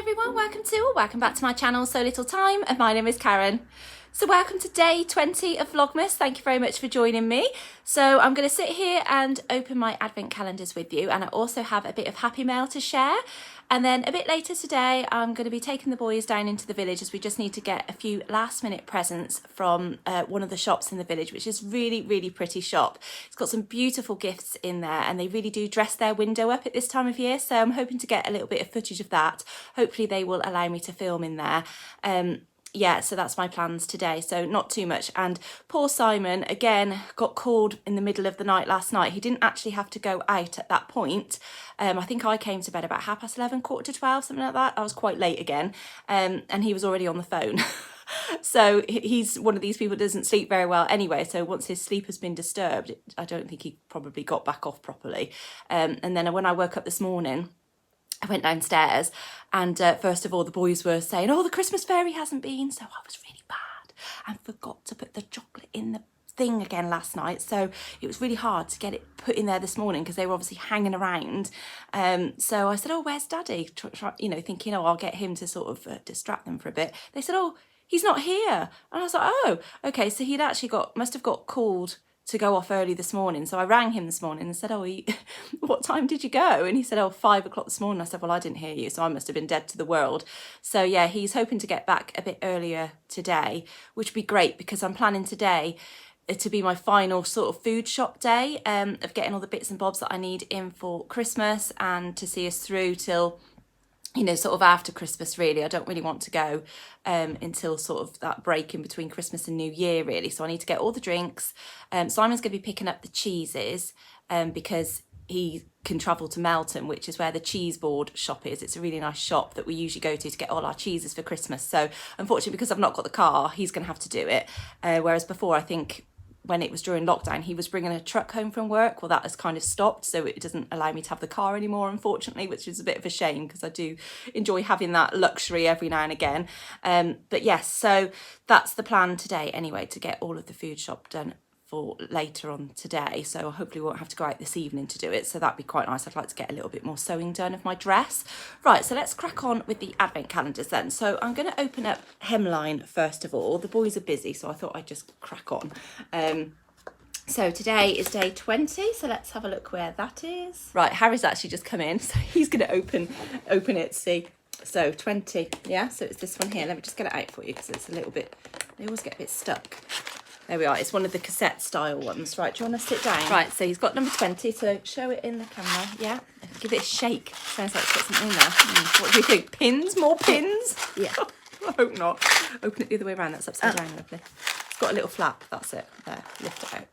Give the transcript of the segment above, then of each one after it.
everyone, welcome back to my channel So Little Time, and my name is Karen. So welcome to day 20 of Vlogmas. Thank you very much for joining me. So I'm going to sit here and open my advent calendars with you, and I also have a bit of happy mail to share. And then a bit later today, I'm going to be taking the boys down into the village as we just need to get a few last minute presents from one of the shops in the village, which is really pretty shop. It's got some beautiful gifts in there, and they really do dress their window up at this time of year. So I'm hoping to get a little bit of footage of that. Hopefully they will allow me to film in there. Yeah, so that's my plans today, so not too much. And poor Simon, again, got called in the middle of the night last night. He didn't actually have to go out at that point. I think I came to bed about 11:30, 11:45, something like that. I was quite late again, and he was already on the phone. So he's one of these people that doesn't sleep very well anyway, so once his sleep has been disturbed, I don't think he probably got back off properly. And then when I woke up this morning, I went downstairs, and first of all the boys were saying, oh, the Christmas fairy hasn't been, so I was really bad and forgot to put the chocolate in the thing again last night, so it was really hard to get it put in there this morning because they were obviously hanging around. So I said, oh, where's Daddy? You know, thinking, oh, I'll get him to sort of distract them for a bit. They said, oh, he's not here. And I was like, oh, okay, so he'd actually must have got called to go off early this morning. So I rang him this morning and said, oh, what time did you go? And he said, oh, 5 o'clock this morning. I said, well, I didn't hear you, so I must have been dead to the world. So yeah, he's hoping to get back a bit earlier today, which would be great because I'm planning today to be my final sort of food shop day, of getting all the bits and bobs that I need in for Christmas and to see us through till, you know, sort of after Christmas, really. I don't really want to go until sort of that break in between Christmas and New Year, really. So I need to get all the drinks. Simon's going to be picking up the cheeses because he can travel to Melton, which is where the cheese board shop is. It's a really nice shop that we usually go to get all our cheeses for Christmas. So unfortunately, because I've not got the car, he's going to have to do it. Whereas before, I think, when it was during lockdown, he was bringing a truck home from work. Well, that has kind of stopped, so it doesn't allow me to have the car anymore, unfortunately, which is a bit of a shame because I do enjoy having that luxury every now and again. But yes, so that's the plan today anyway, to get all of the food shop done for later on today. So hopefully we won't have to go out this evening to do it. So that'd be quite nice. I'd like to get a little bit more sewing done of my dress. Right, so let's crack on with the advent calendars then. So I'm going to open up Hemline first of all. The boys are busy, so I thought I'd just crack on. So today is day 20, so let's have a look where that is. Right, Harry's actually just come in, so he's going to open it, see. So 20, yeah, so it's this one here. Let me just get it out for you because it's a little bit, they always get a bit stuck. There we are. It's one of the cassette style ones. Right, do you want to sit down? Right, so he's got number 20, so show it in the camera. Yeah, give it a shake. Sounds like it's got something in there. What do you think? Pins? More pins? Yeah. I hope not. Open it the other way around. That's upside down, lovely. It's got a little flap. That's it. There, lift it out.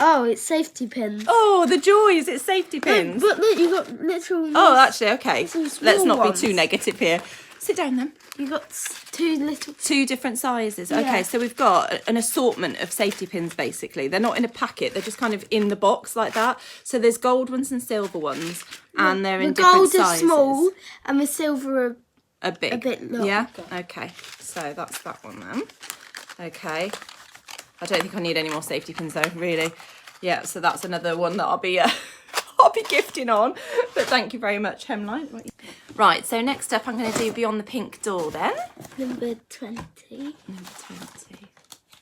Oh, it's safety pins. Oh, the joys. It's safety pins. But look, you got literal... Oh, actually, okay. Let's not ones. be too negative here. Sit down then. You got two different sizes. Yeah. Okay, so we've got an assortment of safety pins basically. They're not in a packet, they're just kind of in the box like that. So there's gold ones and silver ones, and they're in different sizes. The gold is small and the silver are a bit larger. Yeah, okay. So that's that one then. Okay. I don't think I need any more safety pins though, really. Yeah, so that's another one that I'll be gifting on. But thank you very much, Hemline. Right, so next up I'm going to do Beyond the Pink Door then. Number 20. Number 20.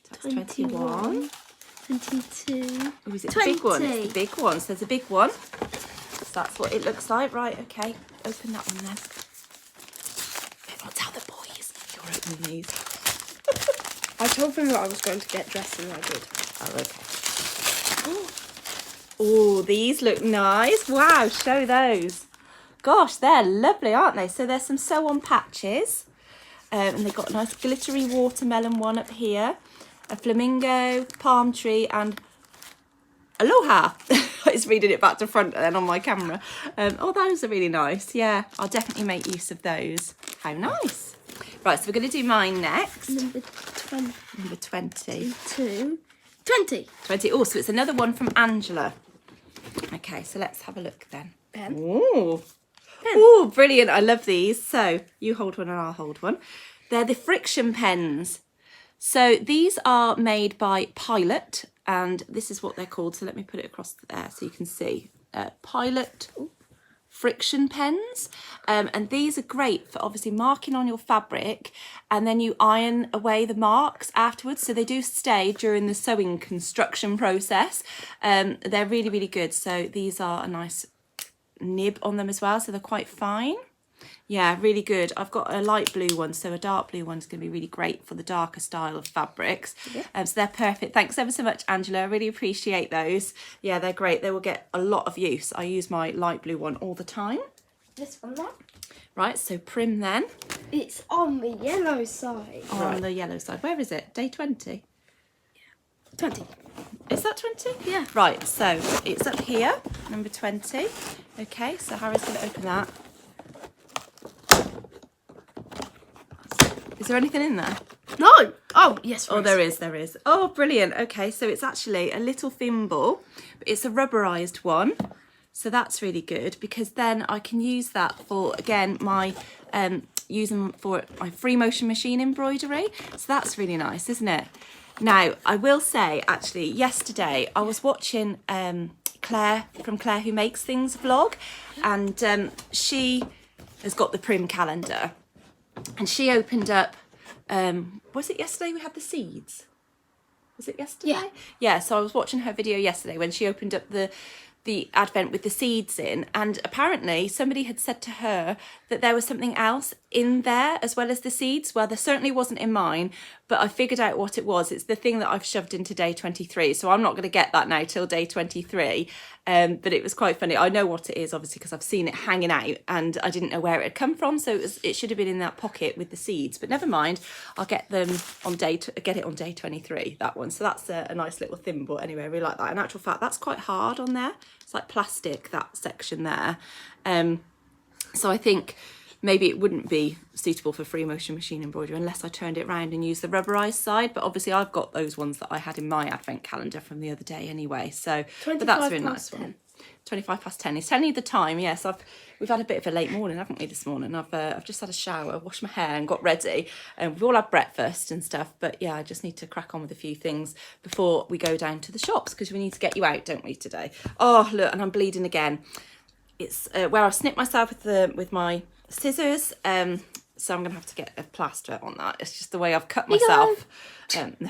That's 21. 22. Oh, is it the big one? It's the big one. So there's a big one. So that's what it looks like. Right, okay. Open that one then. Don't tell the boys you're opening these. I told them that I was going to get dressed and I did. Oh, okay. Oh, these look nice. Wow, show those. Gosh, they're lovely, aren't they? So there's some sew-on patches. And they've got a nice glittery watermelon one up here. A flamingo, palm tree, and aloha. It's reading it back to front then on my camera. Oh, those are really nice. Yeah, I'll definitely make use of those. How nice. Right, so we're going to do mine next. Number 20. Number 20. 20. 20. Oh, so it's another one from Angela. Okay, so let's have a look then. Pen. Ooh. Oh, brilliant. I love these. So you hold one and I'll hold one. They're the friction pens. So these are made by Pilot, and this is what they're called. So let me put it across there so you can see. Pilot friction pens, and these are great for obviously marking on your fabric, and then you iron away the marks afterwards, so they do stay during the sewing construction process. They're really, really good. So these are a nice nib on them as well, so they're quite fine. Yeah, really good. I've got a light blue one, so a dark blue one's going to be really great for the darker style of fabrics. Yeah. So they're perfect. Thanks ever so much, Angela. I really appreciate those. Yeah, they're great. They will get a lot of use. I use my light blue one all the time. This one, Mum? Right, so Prym then. It's on the yellow side. On the yellow side. Where is it? Day 20? Yeah. 20. Is that 20? Yeah. Right, so it's up here, number 20. Okay, so Harry's going to open that. Is there anything in there? No. Oh, yes. Oh, there is. Oh, brilliant. Okay, so it's actually a little thimble, but it's a rubberized one. So that's really good, because then I can use that for, again, my using for my free motion machine embroidery. So that's really nice, isn't it? Now, I will say, actually, yesterday I was watching Claire from Claire Who Makes Things vlog, and she has got the Prym calendar. And she opened up, was it yesterday we had the seeds? Was it yesterday? Yeah. Yeah, so I was watching her video yesterday when she opened up the advent with the seeds in, and apparently somebody had said to her that there was something else in there as well as the seeds. Well, there certainly wasn't in mine, but I figured out what it was. It's the thing that I've shoved into day 23, so I'm not going to get that now till day 23. But it was quite funny. I know what it is, obviously, because I've seen it hanging out and I didn't know where it had come from, so it should have been in that pocket with the seeds, but never mind. I'll get them on get it on day 23, that one. So that's a nice little thimble. Anyway, I really like that. In actual fact, that's quite hard on there. It's like plastic, that section there. So I think maybe it wouldn't be suitable for free motion machine embroidery unless I turned it around and used the rubberized side. But obviously I've got those ones that I had in my advent calendar from the other day anyway. So, but that's a really nice one. 25 past 10. It's telling you the time. Yes, we've had a bit of a late morning, haven't we, this morning? I've just had a shower, washed my hair and got ready. And we've all had breakfast and stuff. But yeah, I just need to crack on with a few things before we go down to the shops, because we need to get you out, don't we, today? Oh, look, and I'm bleeding again. It's where I've snipped myself with my scissors, so I'm gonna have to get a plaster on that. It's just the way I've cut myself. No.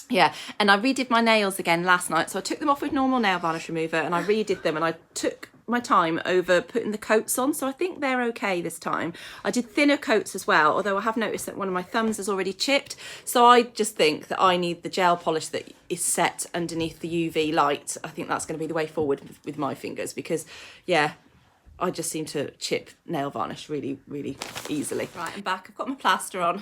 Yeah, and I redid my nails again last night, so I took them off with normal nail varnish remover and I redid them, and I took my time over putting the coats on, so I think they're okay this time. I did thinner coats as well, although I have noticed that one of my thumbs has already chipped, so I just think that I need the gel polish that is set underneath the UV light. I think that's going to be the way forward with my fingers, because yeah, I just seem to chip nail varnish really, really easily. Right, I'm back. I've got my plaster on.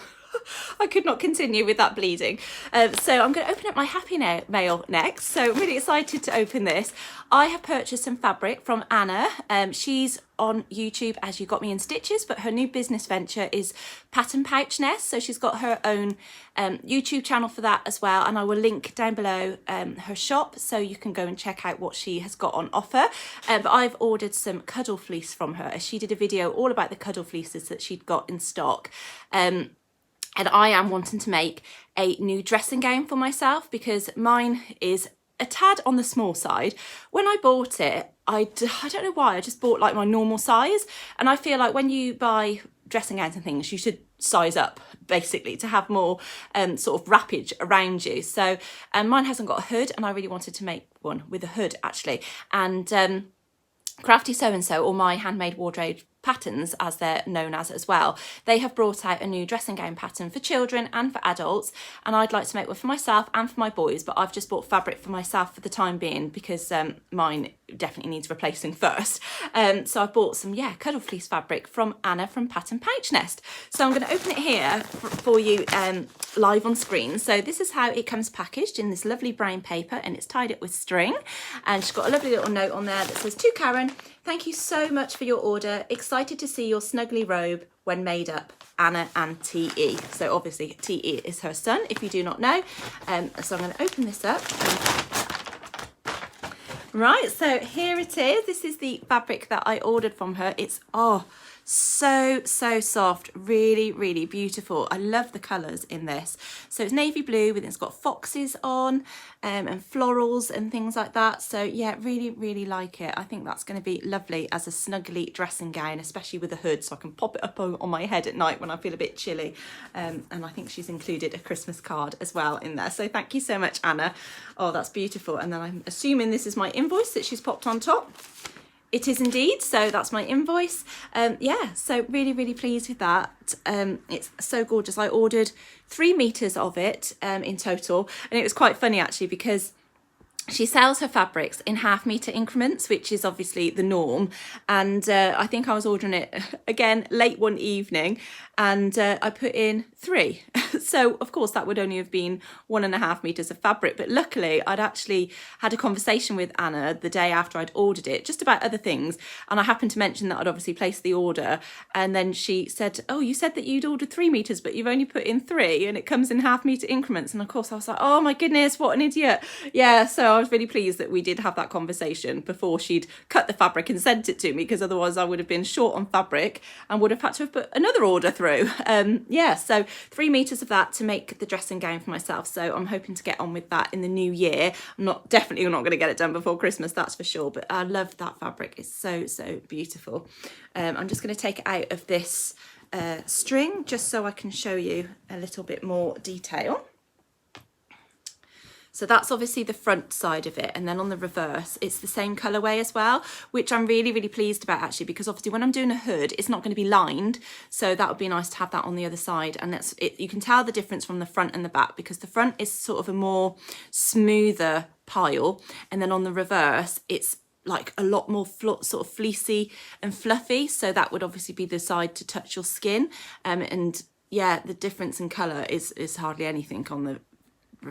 I could not continue with that bleeding. So I'm going to open up my Happy Mail next. So I'm really excited to open this. I have purchased some fabric from Anna. She's on YouTube as You Got Me in Stitches, but her new business venture is Pattern Pouch Nest. So she's got her own YouTube channel for that as well. And I will link down below her shop, so you can go and check out what she has got on offer. But I've ordered some cuddle fleece from her, as she did a video all about the cuddle fleeces that she'd got in stock. And I am wanting to make a new dressing gown for myself, because mine is a tad on the small side. When I bought it, I don't know why, I just bought like my normal size. And I feel like when you buy dressing gowns and things, you should size up basically to have more sort of wrappage around you. So mine hasn't got a hood, and I really wanted to make one with a hood actually. And Crafty So-and-so, or My Handmade Wardrobe Patterns as they're known as well, they have brought out a new dressing gown pattern for children and for adults, and I'd like to make one for myself and for my boys, but I've just bought fabric for myself for the time being, because mine definitely needs replacing first. So I bought some cuddle fleece fabric from Anna from Pattern Pouch Nest. So I'm going to open it here for you live on screen. So this is how it comes packaged, in this lovely brown paper, and it's tied up with string, and she's got a lovely little note on there that says, "To Karen, thank you so much for your order. Excited to see your snuggly robe when made up, Anna and T.E." So obviously T.E. is her son, if you do not know. So I'm going to open this up. Right, so here it is. This is the fabric that I ordered from her. It's So soft, really beautiful. I love the colours in this. So it's navy blue, but it's got foxes on and florals and things like that. So yeah, really like it. I think that's going to be lovely as a snuggly dressing gown, especially with a hood, so I can pop it up on my head at night when I feel a bit chilly. And I think she's included a Christmas card as well in there. So thank you so much, Anna. Oh, that's beautiful. And then I'm assuming this is my invoice that she's popped on top. It is indeed, so that's my invoice. Yeah, so really pleased with that. It's so gorgeous. I ordered 3 meters of it in total, and it was quite funny actually because she sells her fabrics in half-meter increments, which is obviously the norm. And I think I was ordering it again late one evening, and I put in 3. So of course that would only have been 1.5 meters of fabric. But luckily I'd actually had a conversation with Anna the day after I'd ordered it, just about other things. And I happened to mention that I'd obviously placed the order. And then she said, oh, you said that you'd ordered 3 meters, but you've only put in 3 and it comes in half-meter increments. And of course I was like, oh my goodness, what an idiot. Yeah, so I was really pleased that we did have that conversation before she'd cut the fabric and sent it to me, because otherwise I would have been short on fabric and would have had to have put another order through. Yeah, so 3 meters of that to make the dressing gown for myself. So I'm hoping to get on with that in the new year. I'm definitely not going to get it done before Christmas, that's for sure. But I love that fabric. It's so beautiful. I'm just going to take it out of this string just so I can show you a little bit more detail. So that's obviously the front side of it, and then on the reverse it's the same colourway as well, which I'm really pleased about actually, because obviously when I'm doing a hood it's not going to be lined, so that would be nice to have that on the other side. And that's it, you can tell the difference from the front and the back, because the front is sort of a more smoother pile, and then on the reverse it's like a lot more sort of fleecy and fluffy, so that would obviously be the side to touch your skin. And yeah, the difference in colour is hardly anything on the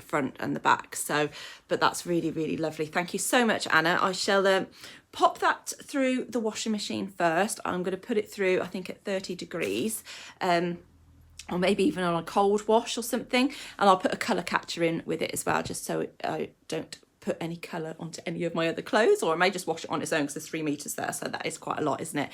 front and the back. So but that's really lovely. Thank you so much, Anna. I shall pop that through the washing machine first. I'm going to put it through, I think, at 30 degrees, or maybe even on a cold wash or something, and I'll put a colour catcher in with it as well, just so I don't put any colour onto any of my other clothes, or I may just wash it on its own because there's 3 meters there, so that is quite a lot, isn't it?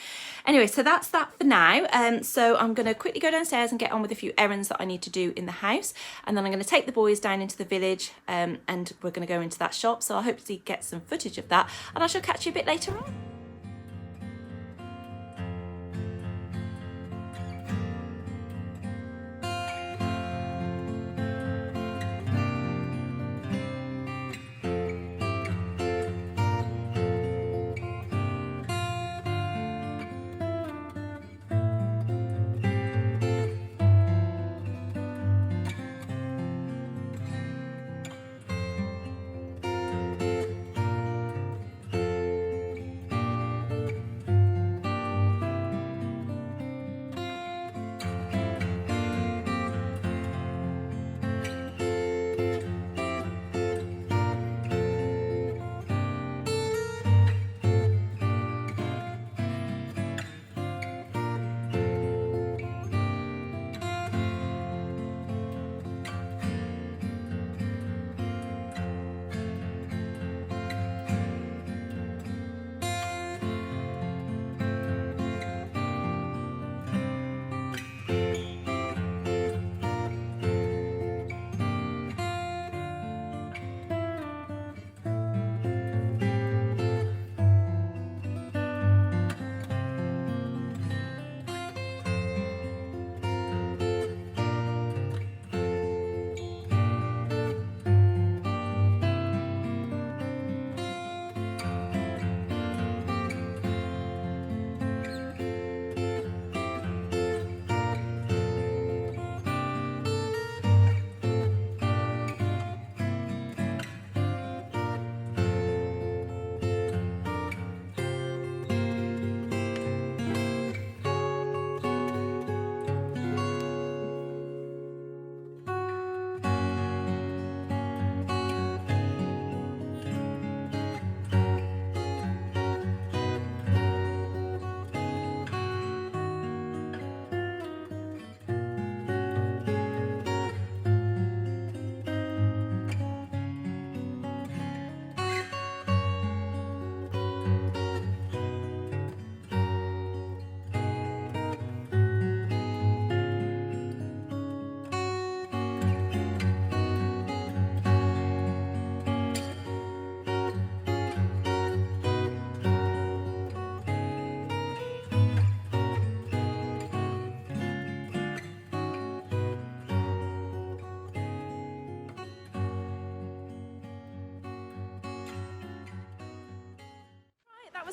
Anyway, so that's that for now. So I'm going to quickly go downstairs and get on with a few errands that I need to do in the house, and then I'm going to take the boys down into the village, and we're going to go into that shop, so I'll hopefully get some footage of that, and I shall catch you a bit later on.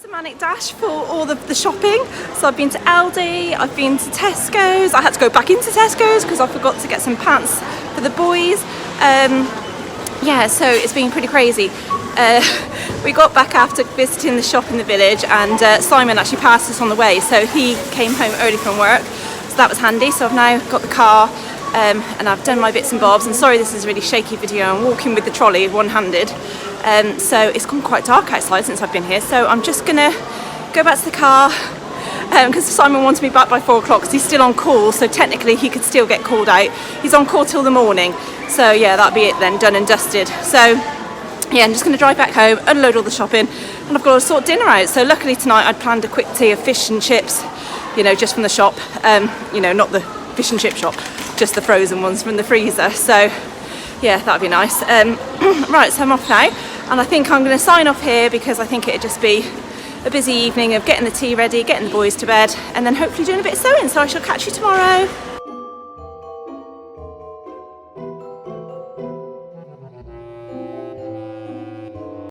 a manic dash for all of the shopping. So I've been to Aldi, I've been to Tesco's. I had to go back into Tesco's because I forgot to get some pants for the boys. Yeah, so it's been pretty crazy. We got back after visiting the shop in the village, and Simon actually passed us on the way, so he came home early from work, so that was handy. So I've now got the car, and I've done my bits and bobs, and sorry this is a really shaky video, I'm walking with the trolley one-handed, so it's gone quite dark outside since I've been here, so I'm just gonna go back to the car, because Simon wanted me back by 4 o'clock because he's still on call, so technically he could still get called out. He's on call till the morning, so yeah, that'll be it then, done and dusted. So yeah, I'm just going to drive back home, unload all the shopping, and I've got to sort dinner out. So luckily tonight I'd planned a quick tea of fish and chips, you know, just from the shop, you know, not the fish and chip shop, just the frozen ones from the freezer. So yeah, that'd be nice. Right, so I'm off now, and I think I'm going to sign off here because I think it'd just be a busy evening of getting the tea ready, getting the boys to bed, and then hopefully doing a bit of sewing. So I shall catch you tomorrow.